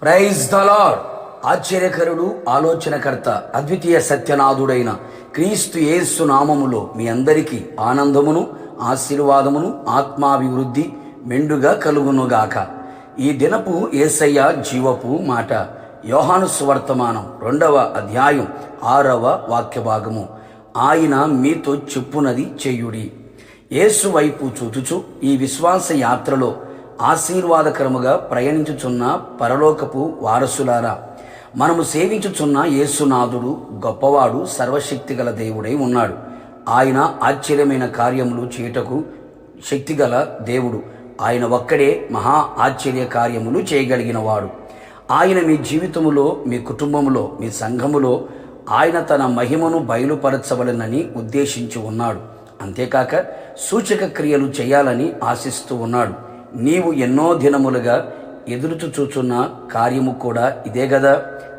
Praise the lord. ఆశ్చర్యకరుడు, ఆలోచనకర్త, అద్వితీయ సత్యనాథుడైన క్రీస్తు యేసు నామములో మీ అందరికీ ఆనందమును, ఆశీర్వాదమును, ఆత్మాభివృద్ధి మెండుగా కలుగునుగాక. ఈ దినపు యేసయ్య జీవపు మాట యోహాను సువర్తమానం 2వ అధ్యాయం 6వ వాక్య భాగము. ఆయన మీతో చెప్పునది చేయుడి. యేసు వైపు చూచుచు ఈ విశ్వాస యాత్రలో ఆశీర్వాదకరముగా ప్రయాణించుచున్న పరలోకపు వారసులారా, మనము సేవించుచున్న యేసునాథుడు గొప్పవాడు, సర్వశక్తిగల దేవుడై ఉన్నాడు. ఆయన ఆశ్చర్యమైన కార్యములు చేయుటకు శక్తిగల దేవుడు. ఆయన ఒక్కడే మహా ఆశ్చర్య కార్యములు చేయగలిగిన వాడు. ఆయన మీ జీవితములో, మీ కుటుంబములో, మీ సంఘములో ఆయన తన మహిమను బయలుపరచవలనని ఉద్దేశించి ఉన్నాడు. అంతేకాక సూచక క్రియలు చేయాలని ఆశిస్తూ ఉన్నాడు. నీవు ఎన్నో దినములుగా ఎదురుచూచున్న కార్యము కూడా ఇదే గదా.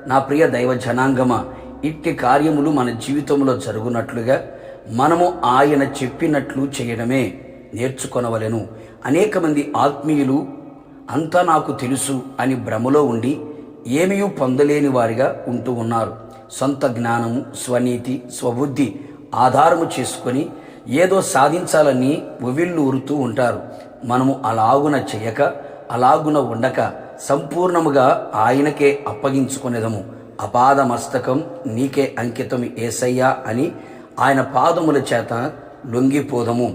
నా ప్రియ దైవ జనాంగమా, ఇట్టి కార్యములు మన జీవితంలో జరుగునట్లుగా మనము ఆయన చెప్పినట్లు చేయడమే నేర్చుకొనవలెను. అనేక మంది ఆత్మీయులు అంతా నాకు తెలుసు అని భ్రమలో ఉండి ఏమీ పొందలేని వారిగా ఉంటూ ఉన్నారు. సొంత జ్ఞానము, స్వనీతి, స్వబుద్ధి ఆధారము చేసుకొని ఏదో సాధించాలని ఉవిళ్ళు ఊరుతూ ఉంటారు. మనము అలాగున చేయక, అలాగున ఉండక సంపూర్ణముగా ఆయనకే అప్పగించుకునేదము. అపాద మస్తకం నీకే అంకితం యేసయ్యా అని ఆయన పాదముల చేత లొంగిపోదము.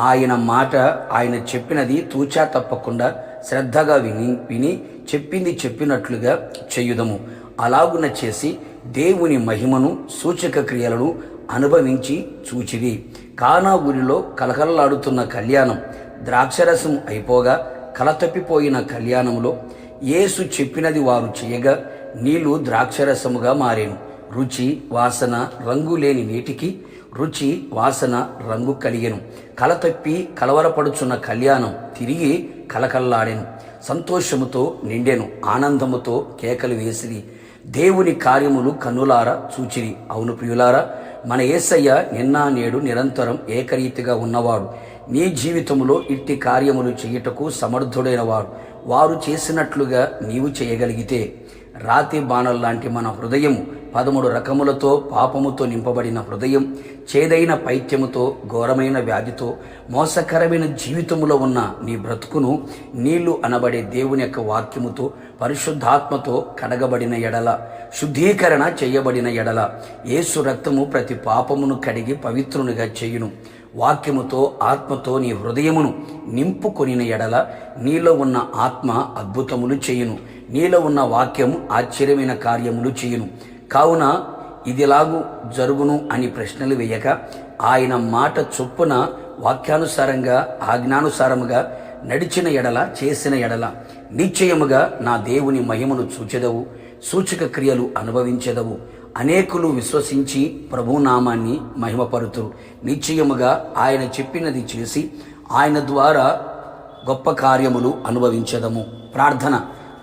ఆయన మాట, ఆయన చెప్పినది తూచా తప్పకుండా శ్రద్ధగా విని చెప్పింది చెప్పినట్లుగా చేయుదము. అలాగున చేసి దేవుని మహిమను, సూచక క్రియలను అనుభవించి చూచిరి. కానా ఊరిలో కలకలలాడుతున్న కళ్యాణం ద్రాక్షరసం అయిపోగా కలతప్పిపోయిన కళ్యాణములో యేసు చెప్పినది వారు చేయగా నీళ్లు ద్రాక్షరసముగా మారేను. రుచి, వాసన, రంగు లేని నీటికి రుచి, వాసన, రంగు కలిగెను. కలతప్పి కలవరపడుచున్న కళ్యాణం తిరిగి కలకల్లాడెను. సంతోషముతో నిండెను. ఆనందముతో కేకలు వేసిరి. దేవుని కార్యములు కన్నులారా చూచిరి. అవును ప్రియులారా, మన యేసయ్య నిన్న నేడు నిరంతరం ఏకరీతిగా ఉన్నవాడు. నీ జీవితంలో ఇట్టి కార్యములు చేయుటకు సమర్థుడైన వారు చేసినట్లుగా నీవు చేయగలిగితే, రాతి బాణం లాంటి మన హృదయము 13 రకములతో పాపముతో నింపబడిన హృదయం, చేదైన పైత్యముతో, ఘోరమైన వ్యాధితో, మోసకరమైన జీవితములో ఉన్న నీ బ్రతుకును నీళ్లు అనబడే దేవుని యొక్క వాక్యముతో, పరిశుద్ధాత్మతో కడగబడిన ఎడల, శుద్ధీకరణ చేయబడిన ఎడల యేసు రక్తము ప్రతి పాపమును కడిగి పవిత్రునిగా చేయును. వాక్యముతో, ఆత్మతో నీ హృదయమును నింపుకొనిన ఎడల నీలో ఉన్న ఆత్మ అద్భుతములు చేయును. నీలో ఉన్న వాక్యం ఆశ్చర్యమైన కార్యములు చేయును. కావున ఇదిలాగు జరుగును అని ప్రశ్నలు వేయక, ఆయన మాట చొప్పున వాక్యానుసారంగా, ఆజ్ఞానుసారముగా నడిచిన ఎడల, చేసిన ఎడల నిశ్చయముగా నా దేవుని మహిమను చూచెదవు, సూచక క్రియలు అనుభవించెదవు. అనేకులు విశ్వసించి ప్రభునామాన్ని మహిమపరుతురు. నిశ్చయముగా ఆయన చెప్పినది చేసి ఆయన ద్వారా గొప్ప కార్యములు అనుభవించెదము. ప్రార్థన.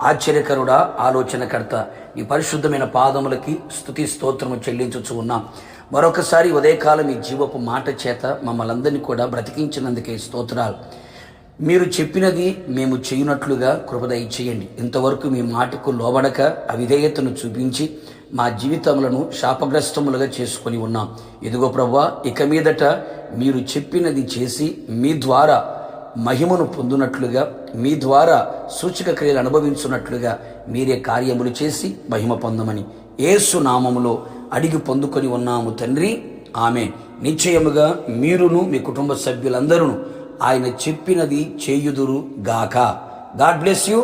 ఆశ్చర్యకరుడా, ఆలోచనకర్త, ఈ పరిశుద్ధమైన పాదములకి స్తుతి స్తోత్రము చెల్లించుచు ఉన్నాం. మరొకసారి ఉదయకాలం ఈ జీవపు మాట చేత మమ్మల్ని అందరినీ కూడా బ్రతికించినందుకే స్తోత్రాలు. మీరు చెప్పినది మేము చేయునట్లుగా కృప దయచేయండి. ఇంతవరకు మీ మాటకు లోబడక అవిధేయతను చూపించి మా జీవితములను శాపగ్రస్తములుగా చేసుకొని ఉన్నాం. ఇదిగో ప్రభువా, ఇక మీదట మీరు చెప్పినది చేసి మీ ద్వారా మహిమను పొందునట్లుగా, మీ ద్వారా సూచక క్రియలు అనుభవించున్నట్లుగా మీరే కార్యములు చేసి మహిమ పొందమని యేసు నామములో అడిగి పొందుకొని ఉన్నాము తండ్రి, ఆమేన్. నిశ్చయముగా మీరును మీ కుటుంబ సభ్యులందరూ ఆయన చెప్పినది చేయుదురు గాక. God bless you.